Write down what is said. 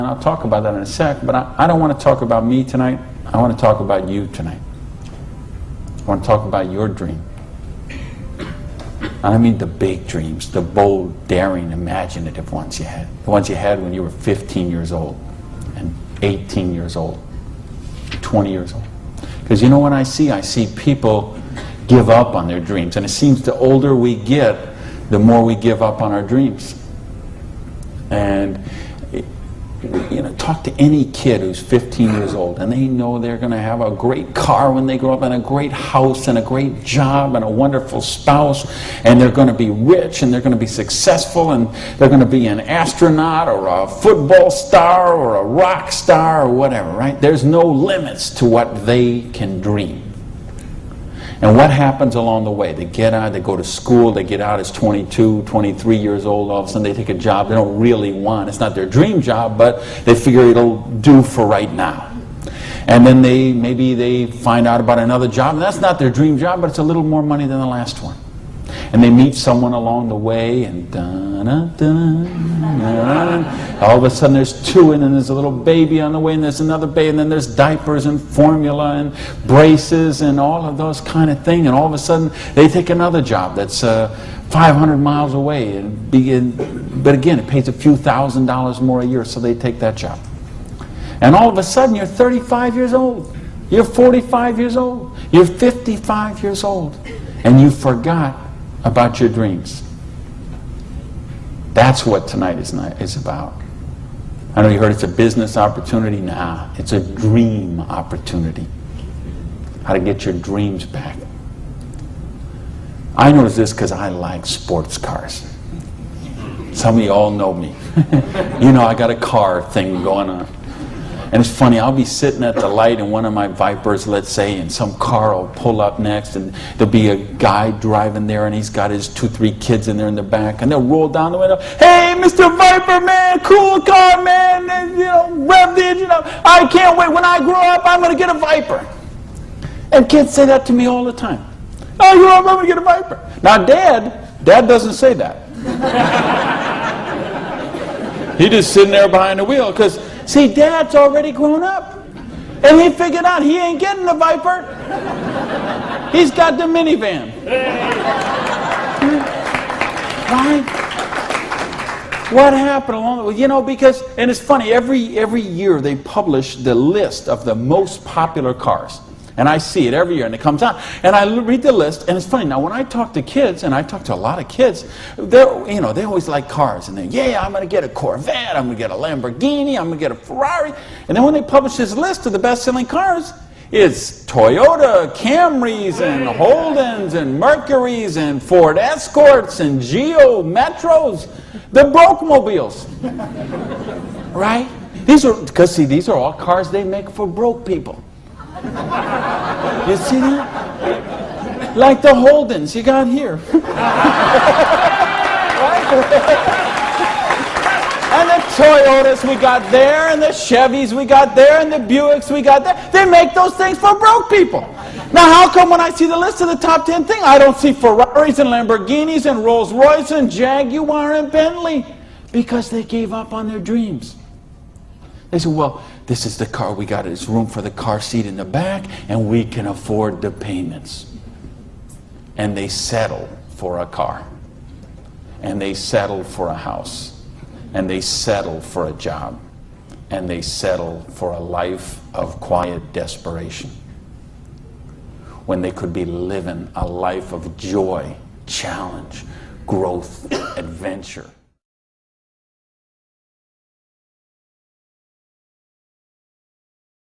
I'll talk about that in a sec, but I don't want to talk about me tonight. I want to talk about you tonight. I want to talk about your dream. I mean the big dreams, the bold, daring, imaginative ones you had. The ones you had when you were 15 years old, and 18 years old, 20 years old. Because you know what I see? I see people give up on their dreams. And it seems the older we get, the more we give up on our dreams. And you know, talk to any kid who's 15 years old, and they know they're going to have a great car when they grow up, and a great house, and a great job, and a wonderful spouse, and they're going to be rich, and they're going to be successful, and they're going to be an astronaut, or a football star, or a rock star, or whatever, right? There's no limits to what they can dream. And what happens along the way? They get out, they go to school, they get out as 22, 23 years old, all of a sudden they take a job they don't really want. It's not their dream job, but they figure it'll do for right now. And then maybe they find out about another job, and that's not their dream job, but it's a little more money than the last one. And they meet someone along the way, and all of a sudden there's two, and then there's a little baby on the way, and there's another baby, and then there's diapers and formula and braces and all of those kind of things. And all of a sudden they take another job that's 500 miles away, but again, it pays a few $1,000s more a year, so they take that job. And all of a sudden you're 35 years old, you're 45 years old, you're 55 years old, and you forgot about your dreams. That's what tonight is about. I know you heard it's a business opportunity. Nah, it's a dream opportunity. How to get your dreams back. I noticed this because I like sports cars. Some of you all know me. You know I got a car thing going on. And it's funny, I'll be sitting at the light in one of my Vipers, let's say, and some car will pull up next, and there'll be a guy driving there, and he's got his 2-3 kids in there in the back, and they'll roll down the window, "Hey, Mr. Viper, man, cool car, man, and, you know, rev the engine up. I can't wait. When I grow up, I'm going to get a Viper." And kids say that to me all the time. "Oh, you I'm going to get a Viper." Now, Dad doesn't say that. He's just sitting there behind the wheel, because see, Dad's already grown up. And he figured out he ain't getting the Viper. He's got the minivan. Right? What happened along the way? You know, because, and it's funny, every year they publish the list of the most popular cars. And I see it every year, and it comes out. And I read the list, and it's funny. Now, when I talk to kids, and I talk to a lot of kids, they always like cars. And they, yeah, I'm going to get a Corvette, I'm going to get a Lamborghini, I'm going to get a Ferrari. And then when they publish this list of the best-selling cars, it's Toyota Camrys and Holdens and Mercurys and Ford Escorts and Geo Metros, the broke mobiles. Right? These are all cars they make for broke people. You see that? Like the Holdens you got here. And the Toyotas we got there, and the Chevys we got there, and the Buicks we got there. They make those things for broke people. Now, how come when I see the list of the top 10 things, I don't see Ferraris and Lamborghinis and Rolls Royce and Jaguar and Bentley? Because they gave up on their dreams. They said, well, this is the car we got. There's room for the car seat in the back, and we can afford the payments. And they settle for a car. And they settle for a house. And they settle for a job. And they settle for a life of quiet desperation. When they could be living a life of joy, challenge, growth, adventure.